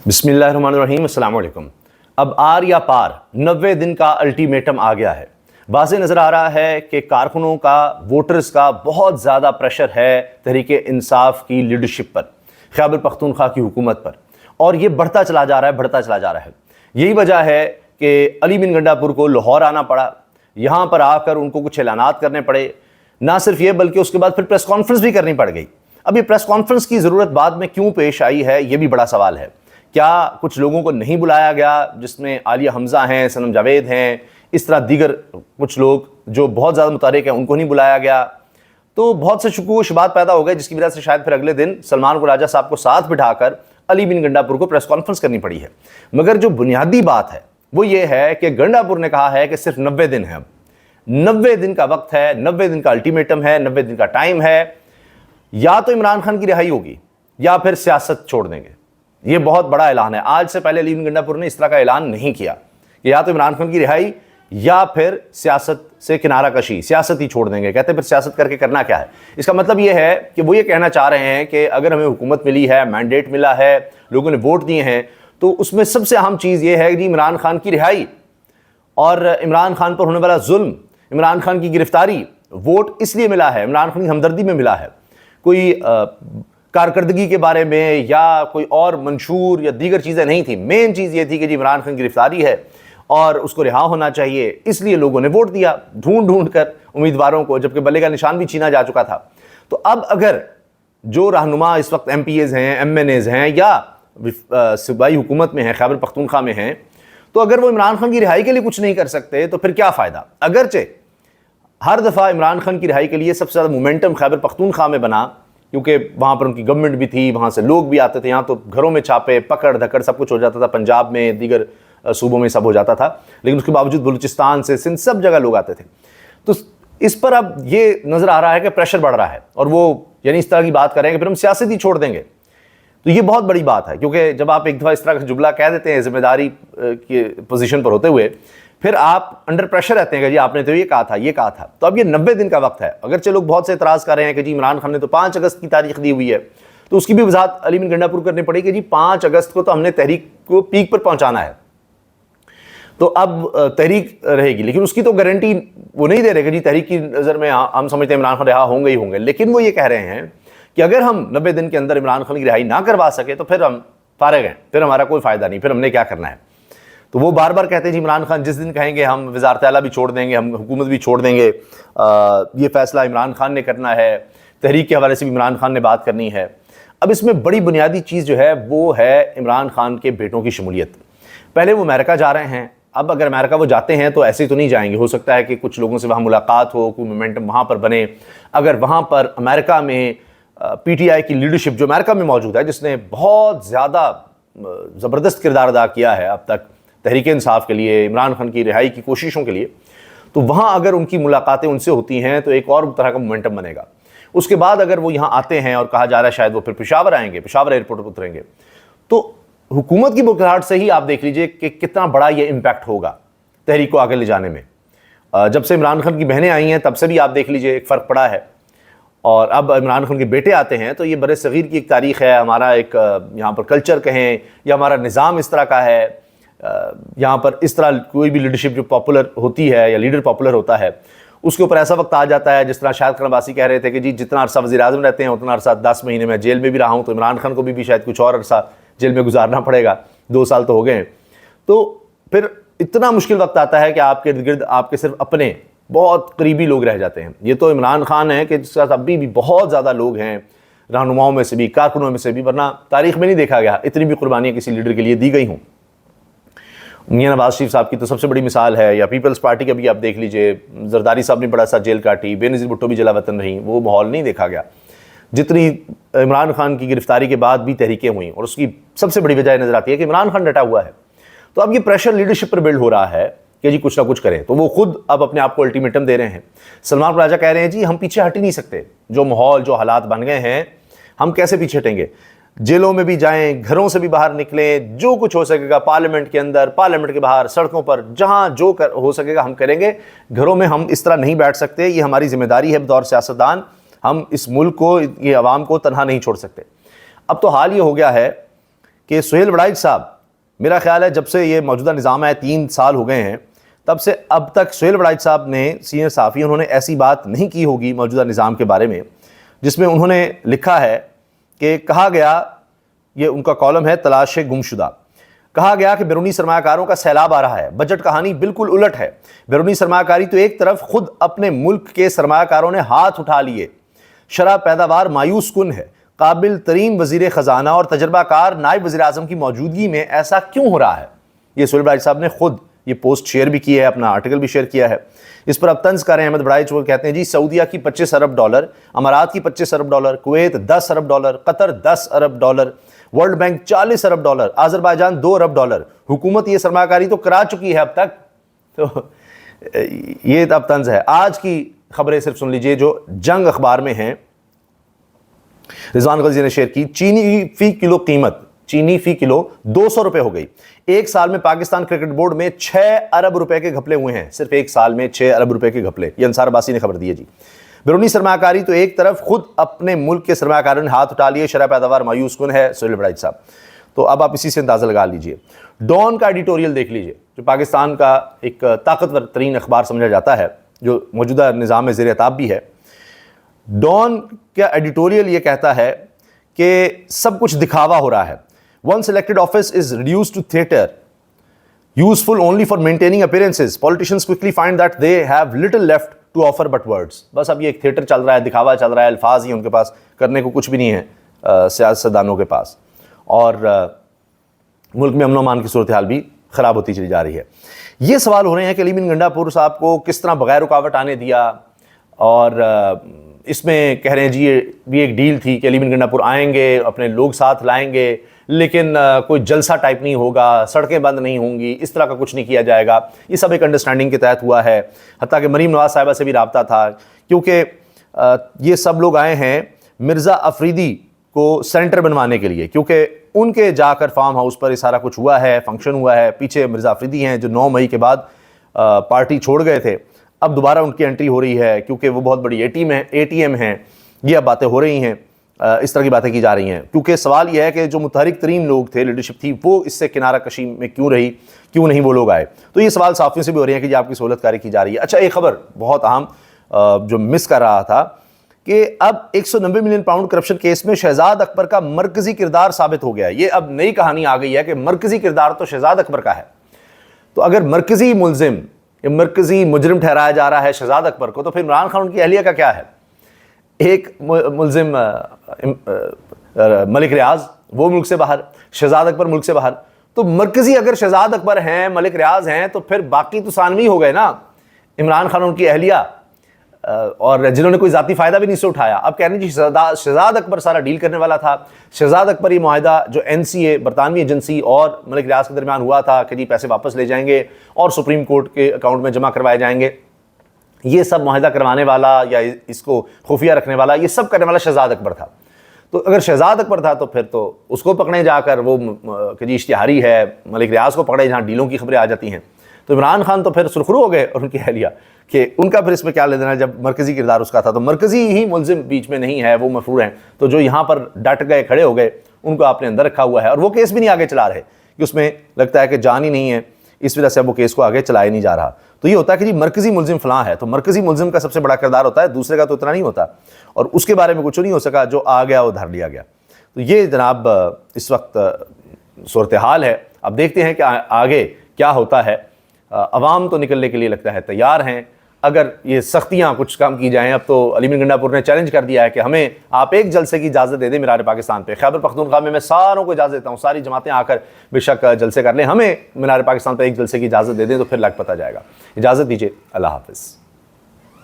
बिस्मिल्लाहिर्रहमानिर्रहीम, अस्सलाम वालेकुम। अब आर या पार 90 दिन का अल्टीमेटम आ गया है। वाज़ेह नज़र आ रहा है कि कारकुनों का, वोटर्स का बहुत ज़्यादा प्रेशर है तहरीक इंसाफ की लीडरशिप पर, खैबर पख्तूनख्वा की हुकूमत पर, और ये बढ़ता चला जा रहा है, बढ़ता चला जा रहा है। यही वजह है कि अली बिन गंडापुर को लाहौर आना पड़ा, यहाँ पर आकर उनको कुछ ऐलानात करने पड़े। ना सिर्फ ये बल्कि उसके बाद फिर प्रेस कॉन्फ्रेंस भी करनी पड़ गई। अब ये प्रेस कॉन्फ्रेंस की ज़रूरत बाद में क्यों पेश आई है, ये भी बड़ा सवाल है। क्या कुछ लोगों को नहीं बुलाया गया, जिसमें आलिया हमजा हैं, सनम जावेद हैं, इस तरह दीगर कुछ लोग जो बहुत ज़्यादा मुतारिक हैं, उनको नहीं बुलाया गया? तो बहुत से शुकूक शुबात पैदा हो गए, जिसकी वजह से शायद फिर अगले दिन सलमान को राजा साहब को साथ बिठाकर अली बिन गंडापुर को प्रेस कॉन्फ्रेंस करनी पड़ी है। मगर जो बुनियादी बात है वो ये है कि गंडापुर ने कहा है कि सिर्फ 90 दिन है। अब 90 दिन का वक्त है, 90 दिन का अल्टीमेटम है, 90 दिन का टाइम है। या तो इमरान खान की रिहाई होगी या फिर सियासत छोड़ देंगे। ये बहुत बड़ा ऐलान है। आज से पहले अली बिन गंडापुर ने इस तरह का ऐलान नहीं किया कि या तो इमरान खान की रिहाई या फिर सियासत से किनारा कशी, सियासत ही छोड़ देंगे। कहते फिर सियासत करके करना क्या है? इसका मतलब ये है कि वो ये कहना चाह रहे हैं कि अगर हमें हुकूमत मिली है, मैंडेट मिला है, लोगों ने वोट दिए हैं, तो उसमें सबसे अहम चीज़ ये है कि इमरान खान की रिहाई और इमरान खान पर होने वाला जुल्म, इमरान खान की गिरफ्तारी, वोट इसलिए मिला है, इमरान खान की हमदर्दी में मिला है। कोई कारकर्दगी के बारे में या कोई और मंशूर या दीगर चीज़ें नहीं थी। मेन चीज़ ये थी कि जी इमरान खान की गिरफ्तारी है और उसको रिहा होना चाहिए, इसलिए लोगों ने वोट दिया ढूंढ ढूंढ कर उम्मीदवारों को, जबकि बल्ले का निशान भी छीना जा चुका था। तो अब अगर जो रहनुमा इस वक्त MPAs हैं, MNAs हैं या सूबाई हुकूमत में हैं, खैबर पख्तूनख्वा में हैं, तो अगर वो इमरान खान की रिहाई के लिए कुछ नहीं कर सकते तो फिर क्या फ़ायदा? अगरचे हर दफ़ा इमरान खान की रिहाई के लिए सबसे ज़्यादा मोमेंटम खैबर पख्तूनख्वा में बना, क्योंकि वहाँ पर उनकी गवर्नमेंट भी थी, वहाँ से लोग भी आते थे। यहाँ तो घरों में छापे, पकड़ धकड़ सब कुछ हो जाता था, पंजाब में, दीगर सूबों में सब हो जाता था, लेकिन उसके बावजूद बलूचिस्तान से, सिंध, सब जगह लोग आते थे। तो इस पर अब ये नज़र आ रहा है कि प्रेशर बढ़ रहा है और वो यानी इस तरह की बात करें कि फिर हम सियासत ही छोड़ देंगे। तो ये बहुत बड़ी बात है, क्योंकि जब आप एक दफ़ा इस तरह का जुमला कह देते हैं जिम्मेदारी की पोजीशन पर होते हुए, फिर आप अंडर प्रेशर रहते हैं कि जी आपने तो ये कहा था, ये कहा था। तो अब ये 90 दिन का वक्त है। अगरचे लोग बहुत से एतराज़ कर रहे हैं कि जी इमरान खान ने तो 5 अगस्त की तारीख दी हुई है, तो उसकी भी वजाहत अली बिन गंडापुर करनी पड़ी कि जी 5 अगस्त को तो हमने तहरीक को पीक पर पहुंचाना है, तो अब तहरीक रहेगी। लेकिन उसकी तो गारंटी वो नहीं दे रहे कि जी तहरीक की नज़र में हम समझते हैं इमरान खान रिहा होंगे ही होंगे। लेकिन वो ये कह रहे हैं कि अगर हम 90 दिन के अंदर इमरान खान की रिहाई ना करवा सके तो फिर हम फारिग हैं, फिर हमारा कोई फ़ायदा नहीं, फिर हमने क्या करना है। तो वो बार बार कहते हैं जी इमरान खान जिस दिन कहेंगे हम वज़ारत आला भी छोड़ देंगे, हम हुकूमत भी छोड़ देंगे, ये फ़ैसला इमरान खान ने करना है, तहरीक के हवाले से भी इमरान खान ने बात करनी है। अब इसमें बड़ी बुनियादी चीज़ जो है वो है इमरान खान के बेटों की शमूलियत। पहले वो अमेरिका जा रहे हैं, अब अगर अमेरिका वो जाते हैं तो ऐसे तो नहीं जाएंगे, हो सकता है कि कुछ लोगों से वहाँ मुलाकात हो, कोई मोमेंटम वहाँ पर बने। अगर वहाँ पर अमेरिका में PTI की लीडरशिप जो अमेरिका में मौजूद है, जिसने बहुत ज़्यादा ज़बरदस्त किरदार अदा किया है अब तक तहरीक इंसाफ के लिए, इमरान खान की रिहाई की कोशिशों के लिए, तो वहाँ अगर उनकी मुलाकातें उनसे होती हैं तो एक और तरह का मोमेंटम बनेगा। उसके बाद अगर वो यहाँ आते हैं और कहा जा रहा है शायद वो फिर पेशावर आएंगे, पेशावर एयरपोर्ट पर उतरेंगे, तो हुकूमत की बुखारट से ही आप देख लीजिए कि कितना बड़ा ये इम्पैक्ट होगा तहरीक को आगे ले जाने में। जब से इमरान खान की बहनें आई हैं तब से भी आप देख लीजिए एक फ़र्क पड़ा है, और अब इमरान खान के बेटे आते हैं तो ये बड़े सगीर की एक तारीख़ है, हमारा एक यहाँ पर कल्चर कहें या हमारा निज़ाम इस तरह का है। यहाँ पर इस तरह कोई भी लीडरशिप जो पॉपुलर होती है या लीडर पॉपुलर होता है, उसके ऊपर ऐसा वक्त आ जाता है, जिस तरह शाहिद खान अब्बासी कह रहे थे कि जी जितना अरसा वज़ीर-ए-आज़म रहते हैं उतना अरसा 10 महीने में जेल में भी रहा हूँ, तो इमरान खान को भी शायद कुछ और अरसा जेल में गुजारना पड़ेगा, 2 साल तो हो गए हैं। तो फिर इतना मुश्किल वक्त आता है कि आपके इर्द गिर्द आपके सिर्फ अपने बहुत करीबी लोग रह जाते हैं। ये तो इमरान खान है कि जिसके साथ अभी भी बहुत ज़्यादा लोग हैं, रहनुमाओं में से भी, कारकुनों में से भी, वरना तारीख़ में नहीं देखा गया इतनी भी कुर्बानियाँ किसी लीडर के लिए दी गई हों। मियां नवाज शरीफ साहब की तो सबसे बड़ी मिसाल है, या पीपल्स पार्टी का भी आप देख लीजिए, जरदारी साहब ने बड़ा सा जेल काटी, बेनज़ीर भुट्टो भी जला वतन रही, वो माहौल नहीं देखा गया जितनी इमरान खान की गिरफ्तारी के बाद भी तहरीकें हुई। और उसकी सबसे बड़ी वजह नज़र आती है कि इमरान खान डटा हुआ है। तो अब ये प्रेशर लीडरशिप पर बिल्ड हो रहा है कि जी कुछ ना कुछ करें, तो वो खुद अब अपने आप को अल्टीमेटम दे रहे हैं। सलमान राजा कह रहे हैं जी हम पीछे हट ही नहीं सकते, जो माहौल, जो हालात बन गए हैं, हम कैसे पीछे हटेंगे? जेलों में भी जाएं, घरों से भी बाहर निकलें, जो कुछ हो सकेगा पार्लियामेंट के अंदर, पार्लियामेंट के बाहर, सड़कों पर, जहां जो हो सकेगा हम करेंगे। घरों में हम इस तरह नहीं बैठ सकते, ये हमारी जिम्मेदारी है बतौर सियासतदान, हम इस मुल्क को, ये अवाम को तनहा नहीं छोड़ सकते। अब तो हाल ये हो गया है कि सुहेल बड़ाइच साहब, मेरा ख्याल है जब से ये मौजूदा निज़ाम है 3 साल हो गए हैं, तब से अब तक सुहेल बड़ाइच साहब ने, सीनियर सहाफ़ी, उन्होंने ऐसी बात नहीं की होगी मौजूदा निज़ाम के बारे में जिसमें उन्होंने लिखा है कि कहा गया, ये उनका कॉलम है तलाश गुमशुदा, कहा गया कि बैरूनी सरमाकारों का सैलाब आ रहा है। बजट कहानी बिल्कुल उलट है। बैरूनी सरमाकारी तो एक तरफ खुद अपने मुल्क के सरमाकारों ने हाथ उठा लिए, शरह पैदावार मायूस कुन है। काबिल तरीन वजीर ख़जाना और तजर्बाकार नायब वज़ीर आज़म की मौजूदगी में ऐसा क्यों हो रहा है? ये सुहेल बड़ाइच साहब ने खुद ये पोस्ट शेयर भी की है, अपना आर्टिकल भी शेयर किया है। इस पर अब तंज कर रहे हैं अहमद बड़ाइच। वो कहते हैं जी, सऊदीया की 25 अरब डॉलर, अमारात की 25 अरब डॉलर, कुवैत 10 अरब डॉलर, कतर 10 अरब डॉलर, वर्ल्ड बैंक 40 अरब डॉलर, आज़रबाईजान 2 अरब डॉलर। हुकूमत ये सरमाकारी तो करा चुकी है अब तक। तो ये अब तंज है। आज की खबरें सिर्फ सुन लीजिए जो जंग अखबार में हैं। रिजवान गजी ने शेयर की, चीनी फी किलो कीमत, चीनी फी किलो 200 रुपए हो गई। एक साल में पाकिस्तान क्रिकेट बोर्ड में 6 अरब रुपए के घपले हुए हैं। सिर्फ एक साल में 6 अरब रुपए के घपले, ये अंसार अब्बासी ने खबर दी है जी। बैरूनी सरमाकारी तो एक तरफ खुद अपने मुल्क के सरमाकारों ने हाथ उठा लिए, शरह पैदावार मायूस कुन है। सुहेल बड़ाइच साहब, तो अब आप इसी से अंदाजा लगा लीजिए। डॉन का एडिटोरियल देख लीजिए, जो पाकिस्तान का एक ताकतवर तरीन अखबार समझा जाता है, जो मौजूदा निज़ाम में ज़ेर-ए-ताब भी है। डॉन का एडिटोरियल ये कहता है कि सब कुछ दिखावा हो रहा है। One selected office is reduced to theatre, useful only for maintaining appearances. Politicians quickly find that they have little left to offer but words. बस अब ये एक थिएटर चल रहा है, दिखावा चल रहा है, अल्फाज ही उनके पास, करने को कुछ भी नहीं है सियासतदानों के पास। और मुल्क में अमन अमान की सूरत हाल भी ख़राब होती चली जा रही है। ये सवाल हो रहे हैं कि अली बिन गंडापुर साहब को किस तरह बगैर रुकावट आने दिया, और इसमें कह रहे हैं जी ये भी एक डील थी कि अली बिन गंडापुर आएंगे, अपने लोग साथ लाएंगे, लेकिन कोई जलसा टाइप नहीं होगा, सड़कें बंद नहीं होंगी, इस तरह का कुछ नहीं किया जाएगा। ये सब एक अंडरस्टैंडिंग के तहत हुआ है। हत्ता कि मरीम नवाज साहिबा से भी रब्ता था, क्योंकि ये सब लोग आए हैं मिर्ज़ा अफरीदी को सेंटर बनवाने के लिए, क्योंकि उनके जाकर फार्म हाउस पर ये सारा कुछ हुआ है, फंक्शन हुआ है। पीछे मिर्ज़ा अफरीदी हैं जो 9 मई के बाद पार्टी छोड़ गए थे, अब दोबारा उनकी एंट्री हो रही है क्योंकि वो बहुत बड़ी ATM हैं। ये अब बातें हो रही हैं, इस तरह की बातें की जा रही हैं, क्योंकि सवाल यह है कि जो मुतहरिक तरीन लोग थे, लीडरशिप थी, वो इससे किनारा कशी में क्यों रही, क्यों नहीं वो लोग आए। तो ये सवाल साफ़ियों से भी हो रहे हैं कि जी आपकी सहूलतकारी की जा रही है। अच्छा, एक खबर बहुत अहम जो मिस कर रहा था कि अब 190 मिलियन पाउंड करप्शन केस में शहजाद अकबर का मरकजी किरदार साबित हो गया है। ये अब नई कहानी आ गई है कि मरकजी किरदार तो शहजाद अकबर का है। तो अगर मरकजी मुलजिम, मरकजी मुजरिम ठहराया जा रहा है शहजाद अकबर को, तो फिर इमरान खान उनकी अहलिया का क्या है? एक मुलजिम मलिक रियाज, वो मुल्क से बाहर, शहजाद अकबर मुल्क से बाहर। तो मरकजी अगर शहजाद अकबर हैं, मलिक रियाज हैं, तो फिर बाकी तो सानवी हो गए ना, इमरान खान उनकी अहलिया, और जिन्होंने कोई ज़ाती फ़ायदा भी नहीं से उठाया। अब कह रहे हैं जी शहजाद अकबर सारा डील करने वाला था। शहजाद अकबर ये माहिदा जो NCA बरतानवी एजेंसी और मलिक रियाज के दरमियान हुआ था कि जी पैसे वापस ले जाएंगे और सुप्रीम कोर्ट के अकाउंट में जमा करवाए जाएंगे, ये सब माहिदा करवाने वाला या इसको खुफिया रखने वाला, ये सब करने वाला शहजाद अकबर था। तो अगर शहजाद अकबर था तो फिर तो उसको पकड़े जाकर, वो कि जी इश्तिहारी है, मलिक रियाज को पकड़े जहाँ डीलों की खबरें आ जाती हैं। तो इमरान खान तो फिर सुरखरू हो गए और उनकी अहलिया कि उनका फिर इसमें क्या ले देना, जब मरकजी किरदार उसका था। तो मरकजी ही मुलजिम बीच में नहीं है, वो मफरूर हैं। तो जो यहाँ पर डट गए, खड़े हो गए, उनको आपने अंदर रखा हुआ है, और वो केस भी नहीं आगे चला रहे कि उसमें लगता है कि जान ही नहीं है, इस वजह से अब वो केस को आगे चलाया नहीं जा रहा। तो ये होता है कि जी मरकजी मुलजिम फलां है, तो मरकजी मुलजिम का सबसे बड़ा किरदार होता है, दूसरे का तो इतना नहीं होता, और उसके बारे में कुछ नहीं हो सका, जो आ गया वो धर लिया गया। तो ये जनाब इस वक्त सूरत हाल है। अब देखते हैं कि आगे क्या होता है। अवाम तो निकलने के लिए लगता है तैयार हैं, अगर ये सख्तियाँ कुछ कम की जाएँ। अब तो अली बिन गंडापुर ने चैलेंज कर दिया है कि हमें आप एक जलसे की इजाज़त दे दें मीनार पाकिस्तान पे। खैबर पख्तूनख्वा में मैं सारों को इजाज़त देता हूँ, सारी जमातें आकर बेशक जलसे कर लें, हमें मीनार पाकिस्तान पर एक जलसे की इजाज़त दे दें, तो फिर लग पता जाएगा। इजाज़त दीजिए, अल्लाह हाफ़िज़।